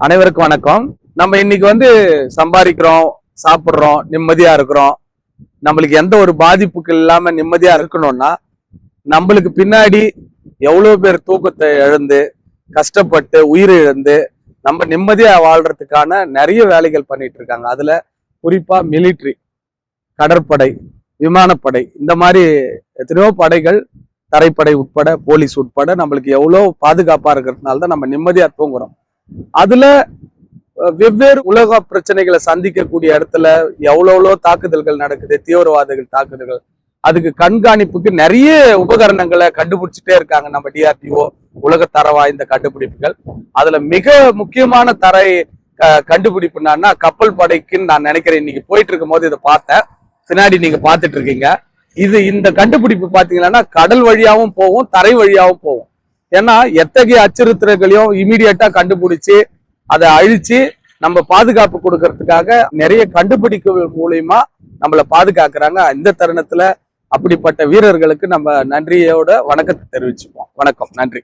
அனைவருக்கும் வணக்கம். நம்ம இன்னைக்கு சம்பாதிக்கிறோம், சாப்பிட்றோம், நிம்மதியா இருக்கிறோம். நம்மளுக்கு எந்த ஒரு பாதிப்புக்கு இல்லாம நிம்மதியா இருக்கணும்னா நம்மளுக்கு பின்னாடி எவ்வளவு பேர் தூக்கத்தை இழந்து கஷ்டப்பட்டு உயிரை இழந்து நம்ம நிம்மதியா வாழ்றதுக்கான நிறைய வேலைகள் பண்ணிட்டு இருக்காங்க. அதுல குறிப்பா மிலிட்ரி, கடற்படை, விமானப்படை, இந்த மாதிரி எத்தனையோ படைகள், தரைப்படை உட்பட, போலீஸ் உட்பட நம்மளுக்கு எவ்வளவு பாதுகாப்பா இருக்கிறதுனால தான் நம்ம நிம்மதியா தூங்குறோம். அதுல வெவ்வேறு உலக பிரச்சனைகளை சந்திக்கக்கூடிய இடத்துல எவ்வளோ தாக்குதல்கள் நடக்குது, தீவிரவாதிகள் தாக்குதல்கள். அதுக்கு கண்காணிப்புக்கு நிறைய உபகரணங்களை கண்டுபிடிச்சிட்டே இருக்காங்க நம்ம டிஆர்டிஓ. உலக தர வாய்ந்த கண்டுபிடிப்புகள். அதுல மிக முக்கியமான கண்டுபிடிப்புனா கப்பல் படைக்குன்னு நான் நினைக்கிறேன். இன்னைக்கு போயிட்டு இருக்கும் போது இதை பார்த்தேன். பின்னாடி நீங்க பாத்துட்டு இருக்கீங்க. இந்த கண்டுபிடிப்பு பாத்தீங்கன்னா கடல் வழியாவும் போகும், தரை வழியாவும் போகும். ஏன்னா எத்தகைய அச்சுறுத்தல்களையும் இமீடியட்டா கண்டுபிடிச்சு அதை அழிச்சு நம்ம பாதுகாப்பு கொடுக்கறதுக்காக நிறைய கண்டுபிடிப்புகள் மூலியமா நம்மளை பாதுகாக்கிறாங்க. இந்த தருணத்துல அப்படிப்பட்ட வீரர்களுக்கு நம்ம நன்றியோட வணக்கத்தை தெரிவிச்சுப்போம். வணக்கம், நன்றி.